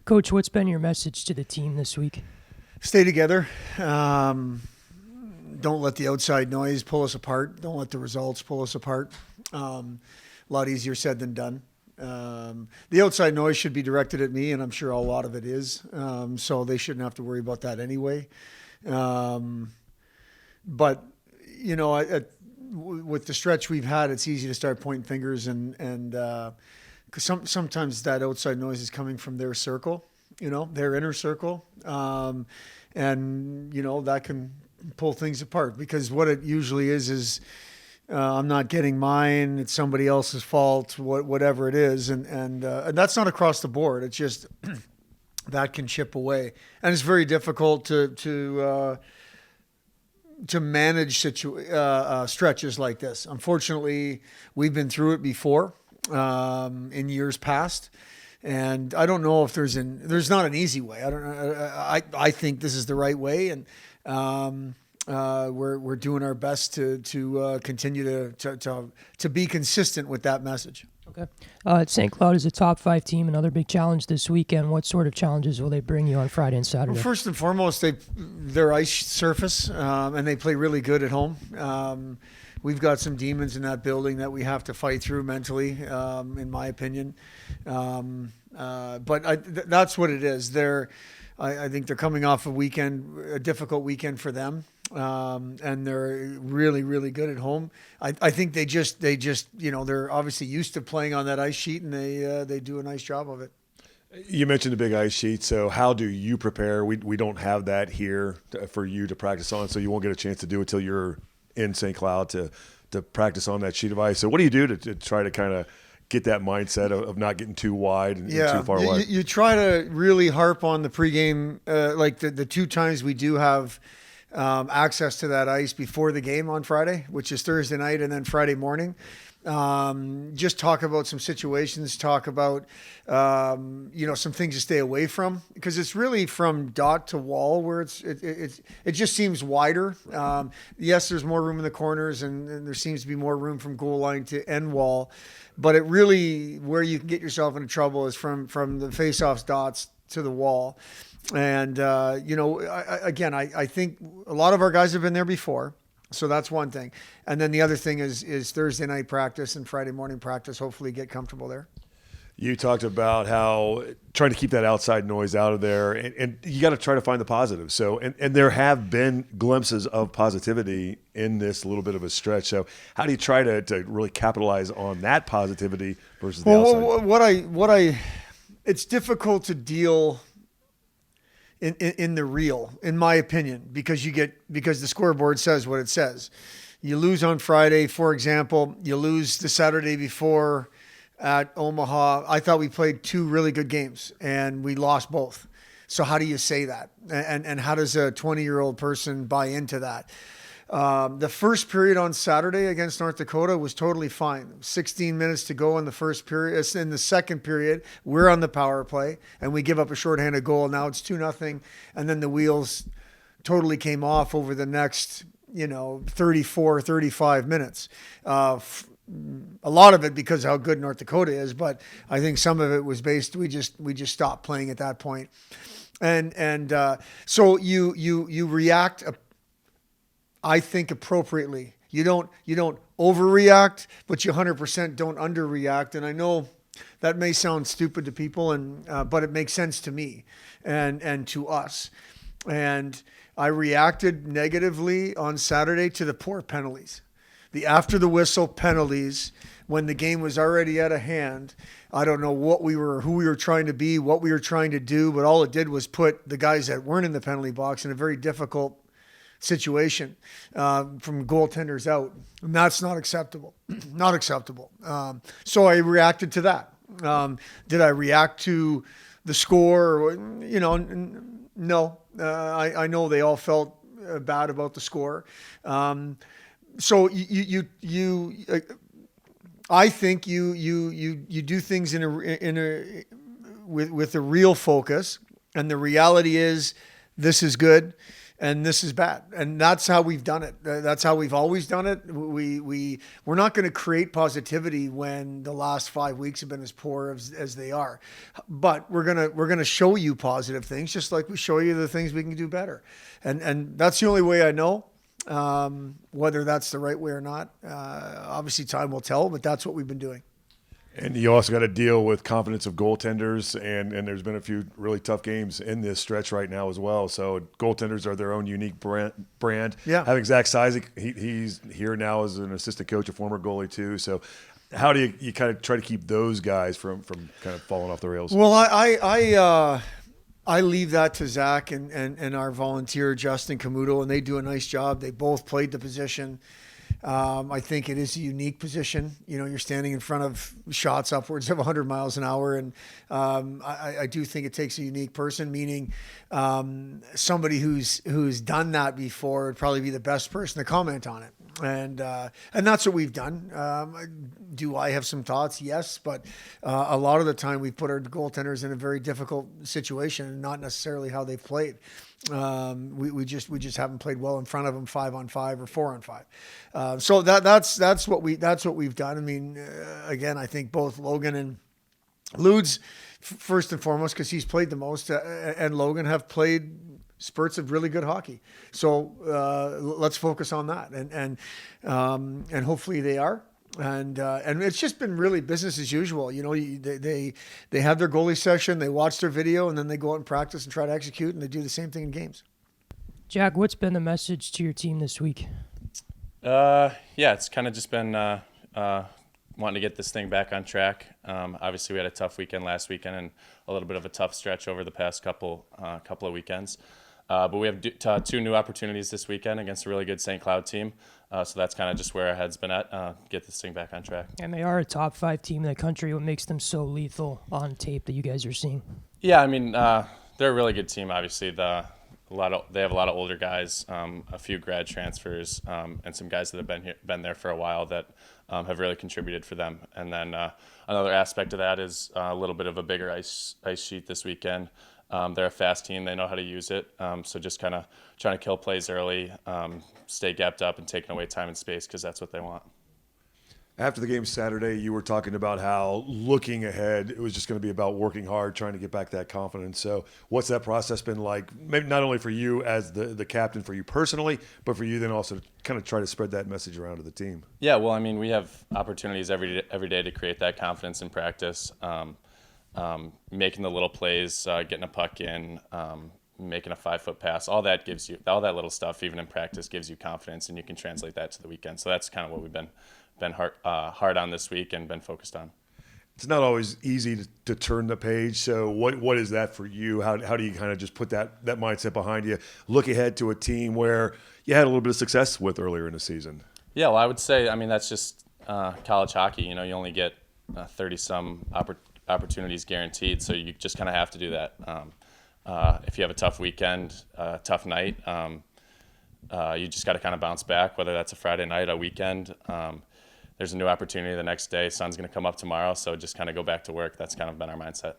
Coach, what's been your message to the team this week? Stay together. Don't let the outside noise pull us apart. Don't let the results pull us apart. A lot easier said than done. The outside noise should be directed at me, and I'm sure a lot of it is. So they shouldn't have to worry about that anyway. But with the stretch we've had, it's easy to start pointing fingers, and because sometimes that outside noise is coming from their circle, their inner circle, and that can pull things apart, because what it usually is I'm not getting mine, it's somebody else's fault, whatever it is, and that's not across the board. It's just that can chip away, and it's very difficult to manage stretches like this. Unfortunately, we've been through it before in years past. And I don't know if there's not an easy way. I don't know. I think this is the right way, and we're doing our best to continue to be consistent with that message. Okay. St. Cloud is a top 5 team. Another big challenge this weekend. What sort of challenges will they bring you on Friday and Saturday? Well, first and foremost, their ice surface, and they play really good at home. We've got some demons in that building that we have to fight through mentally, in my opinion. But that's what it is. I think they're coming off a difficult weekend for them, and they're really, really good at home. I think they just they're obviously used to playing on that ice sheet, and they do a nice job of it. You mentioned the big ice sheet. So how do you prepare? We don't have that here for you to practice on, so you won't get a chance to do it till you're in St. Cloud to practice on that sheet of ice. So what do you do to try to kind of get that mindset of not getting too wide and too far wide? You try to really harp on the pregame, like the 2 times we do have access to that ice before the game on Friday, which is Thursday night and then Friday morning. Just talk about some situations, talk about, some things to stay away from, because it's really from dot to wall where it just seems wider. Yes, there's more room in the corners, and there seems to be more room from goal line to end wall, but it really, where you can get yourself into trouble is from the face-offs dots to the wall. And, I think a lot of our guys have been there before. So that's one thing. And then the other thing is Thursday night practice and Friday morning practice, hopefully get comfortable there. You talked about how trying to keep that outside noise out of there, and you got to try to find the positive. So, and there have been glimpses of positivity in this little bit of a stretch. So how do you try to really capitalize on that positivity versus the outside? It's difficult to deal in the real, in my opinion, because the scoreboard says what it says. You lose on Friday, for example. You lose the Saturday before at Omaha. I thought we played 2 really good games, and we lost both. So how do you say that? And how does a 20-year-old person buy into that? The first period on Saturday against North Dakota was totally fine. 16 minutes to go in the first period. In the second period, we're on the power play, and we give up a shorthanded goal. Now it's 2-0, and then the wheels totally came off over the next, 34, 35 minutes. A lot of it because of how good North Dakota is, but I think some of it was based. We just stopped playing at that point, and so you react. I think appropriately. You don't overreact, but you 100% don't underreact. And I know that may sound stupid to people, but it makes sense to me and to us. And I reacted negatively on Saturday to the poor penalties, the after the whistle penalties when the game was already out of hand. I don't know who we were trying to be, what we were trying to do, but all it did was put the guys that weren't in the penalty box in a very difficult situation from goaltenders out. And that's not acceptable. Not acceptable. So I reacted to that. Did I react to the score? No. I know they all felt bad about the score. So I think you do things with a real focus, and the reality is this is good. and this is bad. And that's how we've done it. That's how we've always done it. We're not going to create positivity when the last 5 weeks have been as poor as they are. But we're gonna show you positive things, just like we show you the things we can do better. And that's the only way I know. Whether that's the right way or not, obviously time will tell, but that's what we've been doing. And you also got to deal with confidence of goaltenders, and there's been a few really tough games in this stretch right now as well. So goaltenders are their own unique brand. Yeah. Having Zach Seisig, he's here now as an assistant coach, a former goalie too. So how do you kind of try to keep those guys from kind of falling off the rails? Well, I leave that to Zach and our volunteer Justin Camuto, and they do a nice job. They both played the position. I think it is a unique position. You're standing in front of shots upwards of 100 miles an hour. And I do think it takes a unique person, meaning somebody who's done that before would probably be the best person to comment on it. And that's what we've done. Do I have some thoughts? Yes. But a lot of the time we put our goaltenders in a very difficult situation, and not necessarily how they've played. We just haven't played well in front of them 5-on-5 or 4-on-5. So that's what we've done. I mean, again, I think both Logan and Ludes, first and foremost, because he's played the most, and Logan have played spurts of really good hockey. So let's focus on that, and hopefully they are. And it's just been really business as usual. They have their goalie session, they watch their video, and then they go out and practice and try to execute, and they do the same thing in games. Jack, what's been the message to your team this week? It's kind of just been wanting to get this thing back on track. Obviously, we had a tough weekend last weekend and a little bit of a tough stretch over the past couple of weekends. But we have two new opportunities this weekend against a really good St. Cloud team. So that's kind of just where our head's been at, get this thing back on track. And they are a top 5 team in the country. What makes them so lethal on tape that you guys are seeing? Yeah, I mean, they're a really good team, obviously. They have a lot of older guys, a few grad transfers, and some guys that have been there for a while that have really contributed for them. And then another aspect of that is a little bit of a bigger ice sheet this weekend. They're a fast team. They know how to use it. So just kind of trying to kill plays early, stay gapped up, and taking away time and space because that's what they want. After the game Saturday, you were talking about how looking ahead, it was just going to be about working hard, trying to get back that confidence. So what's that process been like, maybe not only for you as the captain, for you personally, but for you then also to kind of try to spread that message around to the team? Yeah, well, I mean, we have opportunities every day to create that confidence in practice. Making the little plays, getting a puck in, making a 5-foot pass, all that little stuff, even in practice, gives you confidence, and you can translate that to the weekend. So that's kind of what we've been hard on this week and been focused on. It's not always easy to turn the page. So what is that for you? How do you kind of just put that mindset behind you, look ahead to a team where you had a little bit of success with earlier in the season? Yeah, well, I would say, I mean, that's just college hockey. You only get 30-some opportunities guaranteed, so you just kind of have to do that. If you have a tough weekend, tough night, you just got to kind of bounce back, whether that's a Friday night, a weekend. There's a new opportunity the next day. Sun's going to come up tomorrow, so just kind of go back to work. That's kind of been our mindset.